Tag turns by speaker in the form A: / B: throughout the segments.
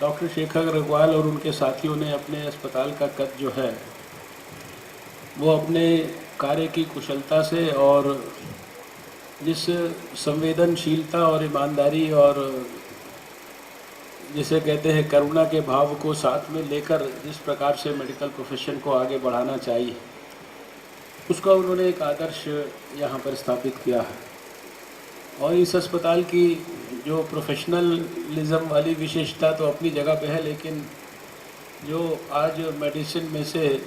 A: Doctor Shekhar Agarwal और उनके साथियों ने अपने अस्पताल का कद जो है वो अपने कार्य की कुशलता से और जिस संवेदनशीलता और ईमानदारी और जिसे कहते हैं करुणा के भाव को साथ में लेकर जिस प्रकार से मेडिकल प्रोफेशन को आगे बढ़ाना चाहिए, उसका उन्होंने एक आदर्श यहाँ पर स्थापित किया है। और इस अस्पताल की जो प्रोफेशनलिज्म वाली विशेषता तो अपनी जगह पे है, लेकिन जो आज मेडिसिन में से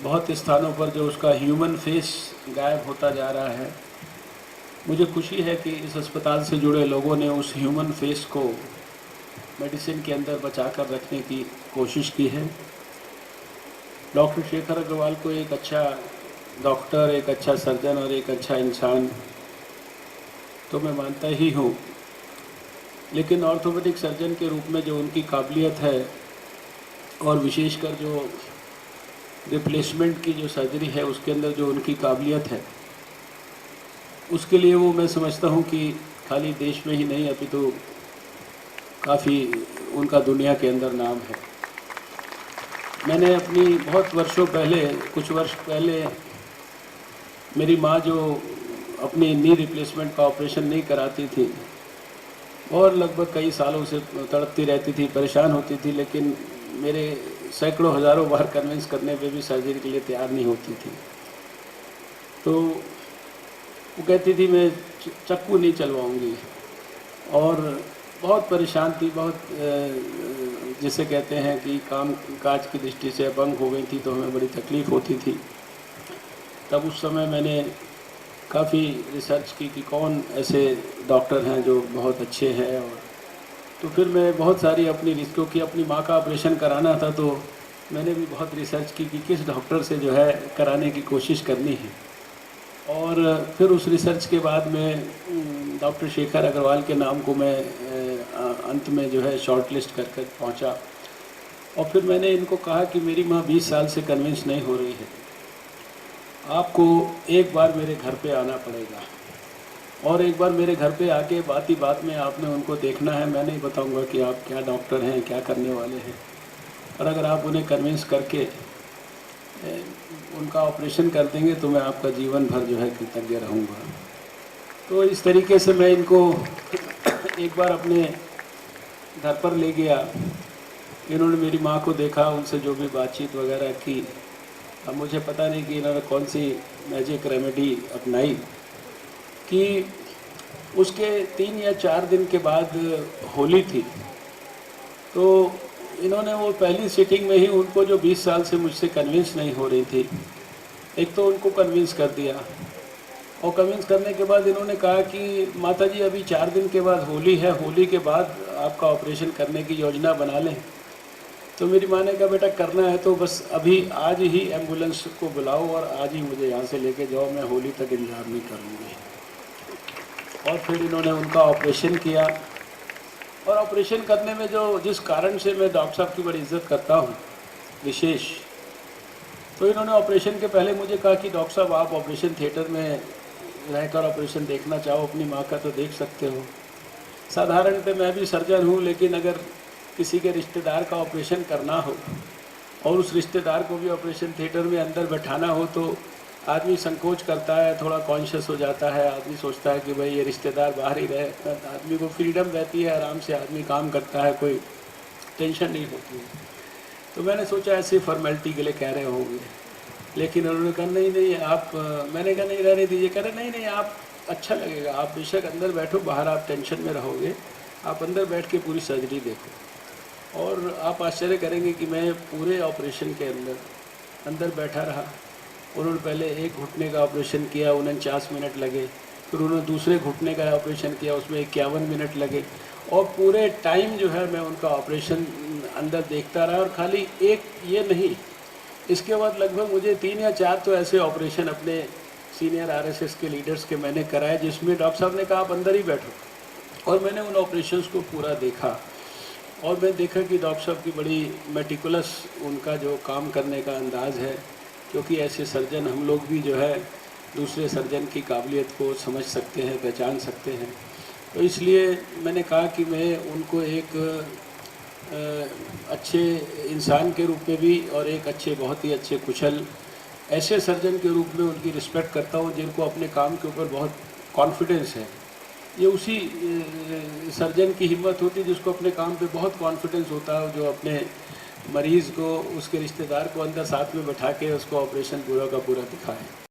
A: बहुत स्थानों पर जो उसका ह्यूमन फेस गायब होता जा रहा है, मुझे खुशी है कि इस अस्पताल से जुड़े लोगों ने उस ह्यूमन फेस को मेडिसिन के अंदर बचा कर रखने की कोशिश की है। डॉक्टर शेखर अग्रवाल को एक अच्छा डॉक्टर, एक अच्छा सर्जन और एक अच्छा इंसान तो मैं मानता ही हूँ, लेकिन ऑर्थोपेडिक सर्जन के रूप में जो उनकी काबिलियत है और विशेषकर जो रिप्लेसमेंट की जो सर्जरी है उसके अंदर जो उनकी काबिलियत है, उसके लिए वो मैं समझता हूँ कि खाली देश में ही नहीं अभी तो काफ़ी उनका दुनिया के अंदर नाम है। मैंने अपनी बहुत वर्षों पहले, कुछ वर्ष पहले, मेरी माँ जो अपनी नी रिप्लेसमेंट का ऑपरेशन नहीं कराती थी और लगभग कई सालों से तड़पती रहती थी, परेशान होती थी, लेकिन मेरे सैकड़ों हज़ारों बार कन्विंस करने पे भी सर्जरी के लिए तैयार नहीं होती थी। तो वो कहती थी मैं चक्कू नहीं चलवाऊंगी, और बहुत परेशान थी, बहुत जिसे कहते हैं कि काम काज की दृष्टि से अपंग हो गई थी, तो हमें बड़ी तकलीफ़ होती थी। तब उस समय मैंने काफ़ी रिसर्च की कि कौन ऐसे डॉक्टर हैं जो बहुत अच्छे हैं, और तो फिर मैं बहुत सारी अपनी रिस्कों की, अपनी माँ का ऑपरेशन कराना था तो मैंने भी बहुत रिसर्च की कि किस डॉक्टर से जो है कराने की कोशिश करनी है। और फिर उस रिसर्च के बाद में डॉक्टर शेखर अग्रवाल के नाम को मैं अंत में जो है शॉर्ट लिस्ट कर कर पहुँचा। और फिर मैंने इनको कहा कि मेरी माँ 20 साल से कन्विंस नहीं हो रही है, आपको एक बार मेरे घर पे आना पड़ेगा, और एक बार मेरे घर पे आके बात ही बात में आपने उनको देखना है। मैं नहीं बताऊंगा कि आप क्या डॉक्टर हैं, क्या करने वाले हैं, और अगर आप उन्हें कन्विंस करके उनका ऑपरेशन कर देंगे तो मैं आपका जीवन भर जो है कृतज्ञ रहूँगा। तो इस तरीके से मैं इनको एक बार अपने घर पर ले गया। इन्होंने मेरी माँ को देखा, उनसे जो भी बातचीत वगैरह की। अब मुझे पता नहीं कि इन्होंने कौन सी मैजिक रेमेडी अपनाई कि उसके 3 या 4 दिन के बाद होली थी, तो इन्होंने वो पहली सीटिंग में ही उनको जो 20 साल से मुझसे कन्विंस नहीं हो रही थी, एक तो उनको कन्विंस कर दिया, और कन्विंस करने के बाद इन्होंने कहा कि माता जी अभी 4 दिन के बाद होली है, होली के बाद आपका ऑपरेशन करने की योजना बना लें। तो मेरी माँ ने कहा बेटा करना है तो बस अभी आज ही एम्बुलेंस को बुलाओ और आज ही मुझे यहाँ से लेके जाओ, मैं होली तक इंतजार नहीं करूँगी। और फिर इन्होंने उनका ऑपरेशन किया, और ऑपरेशन करने में जो जिस कारण से मैं डॉक्टर साहब की बड़ी इज्जत करता हूँ विशेष, तो इन्होंने ऑपरेशन के पहले मुझे कहा कि डॉक्टर साहब आप ऑपरेशन थिएटर में रहकर ऑपरेशन देखना चाहो, अपनी माँ का तो देख सकते हो। साधारण पे मैं भी सर्जन हूँ, लेकिन अगर किसी के रिश्तेदार का ऑपरेशन करना हो और उस रिश्तेदार को भी ऑपरेशन थिएटर में अंदर बैठाना हो तो आदमी संकोच करता है, थोड़ा कॉन्शियस हो जाता है। आदमी सोचता है कि भाई ये रिश्तेदार बाहर ही रहे, आदमी को फ्रीडम रहती है, आराम से आदमी काम करता है, कोई टेंशन नहीं होती है। तो मैंने सोचा ऐसे फॉर्मेलिटी के लिए कह रहे होंगे, लेकिन उन्होंने कहा नहीं नहीं आप, मैंने कहा नहीं रहने दीजिए। कह रहे नहीं नहीं आप, अच्छा लगेगा, आप बेशक अंदर बैठो, बाहर आप टेंशन में रहोगे, आप अंदर बैठ के पूरी सर्जरी देखो। और आप आश्चर्य करेंगे कि मैं पूरे ऑपरेशन के अंदर बैठा रहा। उन्होंने पहले एक घुटने का ऑपरेशन किया, 49 मिनट लगे। फिर उन्होंने दूसरे घुटने का ऑपरेशन किया, उसमें 51 मिनट लगे। और पूरे टाइम जो है मैं उनका ऑपरेशन अंदर देखता रहा। और खाली एक ये नहीं, इसके बाद लगभग मुझे 3 या 4 तो ऐसे ऑपरेशन अपने सीनियर आरएसएस के लीडर्स के मैंने कराए, जिसमें डॉक्टर साहब ने कहा आप अंदर ही बैठो। और मैंने उन ऑपरेशंस को पूरा देखा, और मैं देखा कि डॉक्टर साहब की बड़ी मेटिकुलस उनका जो काम करने का अंदाज़ है, क्योंकि ऐसे सर्जन हम लोग भी जो है दूसरे सर्जन की काबिलियत को समझ सकते हैं, पहचान सकते हैं। तो इसलिए मैंने कहा कि मैं उनको एक अच्छे इंसान के रूप में भी और एक अच्छे, बहुत ही अच्छे कुशल ऐसे सर्जन के रूप में उनकी रिस्पेक्ट करता हूँ जिनको अपने काम के ऊपर बहुत कॉन्फिडेंस है। ये उसी सर्जन की हिम्मत होती है जिसको अपने काम पे बहुत कॉन्फिडेंस होता है, जो अपने मरीज़ को, उसके रिश्तेदार को अंदर साथ में बैठा के उसको ऑपरेशन पूरा का पूरा दिखाए।